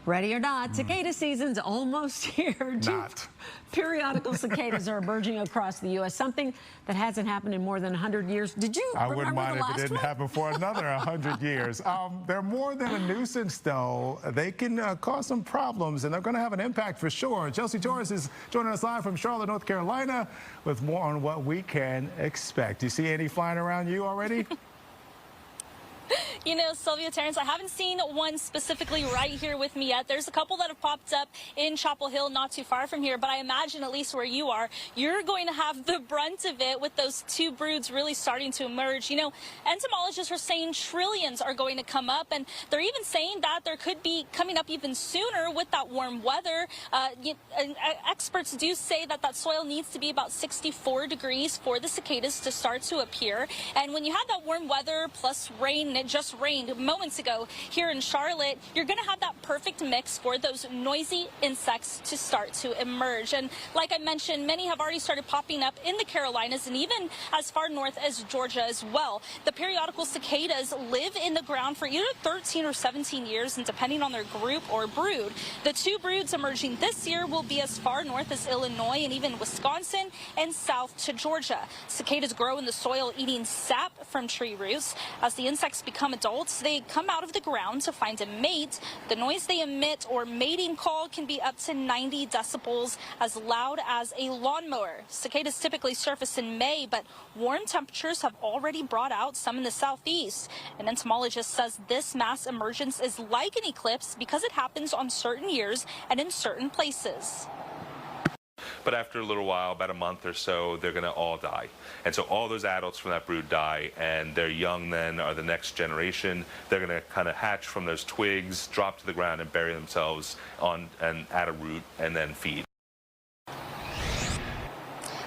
Ready or not, cicada season's almost here. Not. Periodical cicadas are emerging across the U.S., something that hasn't happened in more than 100 years. Did you I remember wouldn't mind the if last it didn't one? happen for another 100 years. They're more than a nuisance, though. They can cause some problems, and they're going to have an impact for sure. Chelsea Torres is joining us live from Charlotte, North Carolina, with more on what we can expect. Do you see any flying around you already? You know, Sylvia, Terrence, I haven't seen one specifically right here with me yet. There's a couple that have popped up in Chapel Hill, not too far from here, but I imagine at least where you are, you're going to have the brunt of it with those two broods really starting to emerge. You know, entomologists are saying trillions are going to come up, and they're even saying that there could be coming up even sooner with that warm weather. Experts do say that that soil needs to be about 64 degrees for the cicadas to start to appear. And when you have that warm weather plus rain, and it just rained moments ago here in Charlotte, you're going to have that perfect mix for those noisy insects to start to emerge. And like I mentioned, many have already started popping up in the Carolinas and even as far north as Georgia as well. The periodical cicadas live in the ground for either 13 or 17 years, and depending on their group or brood. The two broods emerging this year will be as far north as Illinois and even Wisconsin and south to Georgia. Cicadas grow in the soil eating sap from tree roots. As the insects become adults, they come out of the ground to find a mate. The noise they emit or mating call can be up to 90 decibels, as loud as a lawnmower. Cicadas typically surface in May, but warm temperatures have already brought out some in the southeast. An entomologist says this mass emergence is like an eclipse because it happens on certain years and in certain places. But after a little while, about a month or so, they're going to all die. And so all those adults from that brood die, and their young then are the next generation. They're going to kind of hatch from those twigs, drop to the ground, and bury themselves on and at a root, and then feed.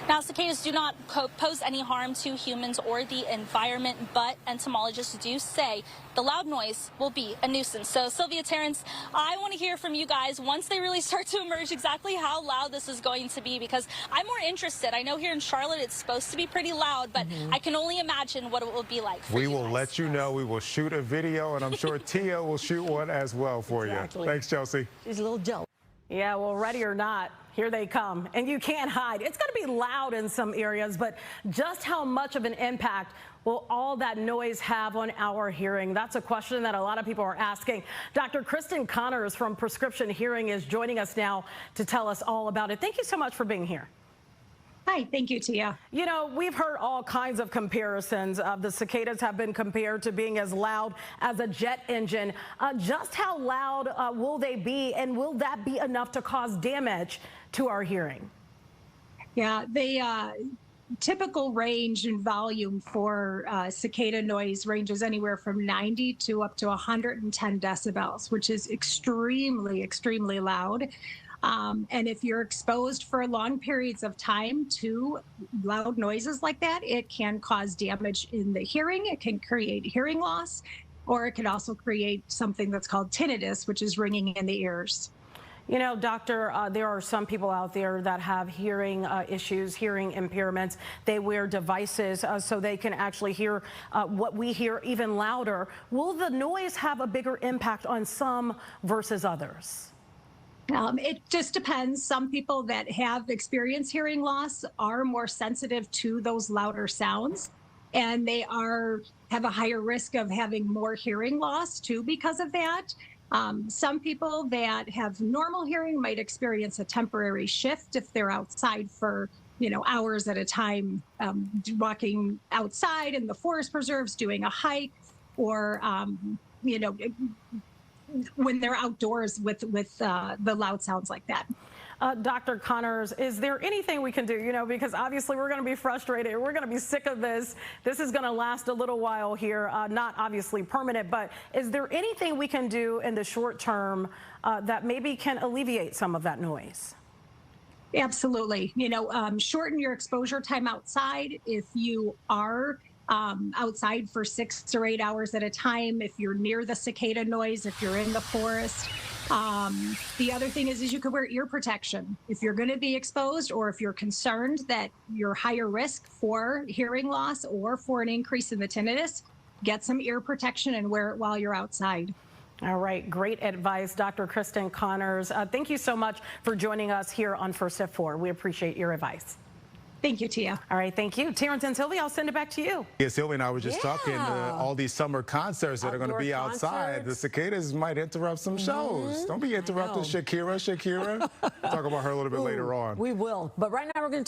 Now, cicadas do not pose any harm to humans or the environment, but entomologists do say the loud noise will be a nuisance. So, Sylvia, Terrence, I want to hear from you guys once they really start to emerge exactly how loud this is going to be, because I'm more interested. I know here in Charlotte it's supposed to be pretty loud, but I can only imagine what it will be like for We you will guys. let you know. We will shoot a video, and I'm sure Tia will shoot one as well for you. Thanks, Chelsea. She's a little jealous. Yeah, well, ready or not, here they come, and you can't hide. It's going to be loud in some areas, but just how much of an impact will all that noise have on our hearing? That's a question that a lot of people are asking. Dr. Kristen Connors from Prescription Hearing is joining us now to tell us all about it. Thank you so much for being here. Hi, thank you, Tia. You know, we've heard all kinds of comparisons. The cicadas have been compared to being as loud as a jet engine. Just how loud will they be, and will that be enough to cause damage to our hearing? Yeah, the typical range and volume for cicada noise ranges anywhere from 90 to up to 110 decibels, which is extremely, extremely loud. And if you're exposed for long periods of time to loud noises like that, it can cause damage in the hearing. It can create hearing loss, or it can also create something that's called tinnitus, which is ringing in the ears. You know, doctor, there are some people out there that have hearing issues, hearing impairments. They wear devices so they can actually hear what we hear even louder. Will the noise have a bigger impact on some versus others? It just depends. Some people that have experienced hearing loss are more sensitive to those louder sounds, and they have a higher risk of having more hearing loss too because of that. Some people that have normal hearing might experience a temporary shift if they're outside for, you know, hours at a time, walking outside in the forest preserves, doing a hike, or, you know, when they're outdoors with the loud sounds like that. Dr. Connors, is there anything we can do? You know, because obviously we're going to be frustrated. We're going to be sick of this. This is going to last a little while here, not obviously permanent, but is there anything we can do in the short term that maybe can alleviate some of that noise? Absolutely. You know, shorten your exposure time outside if you are outside for 6 or 8 hours at a time, if you're near the cicada noise, if you're in the forest. The other thing is you could wear ear protection if you're going to be exposed, or if you're concerned that you're higher risk for hearing loss or for an increase in the tinnitus. Get some ear protection and wear it while you're outside. All right, great advice, Dr. Kristen Connors. Thank you so much for joining us here on First at 4. We appreciate your advice. Thank you, Tia. All right, thank you. Terrence and Sylvia, I'll send it back to you. Yeah, Sylvia and I were just talking all these summer concerts that are going to be outside. The cicadas might interrupt some shows. Don't be interrupting Shakira. We'll talk about her a little bit later on. We will. But right now we're going to talk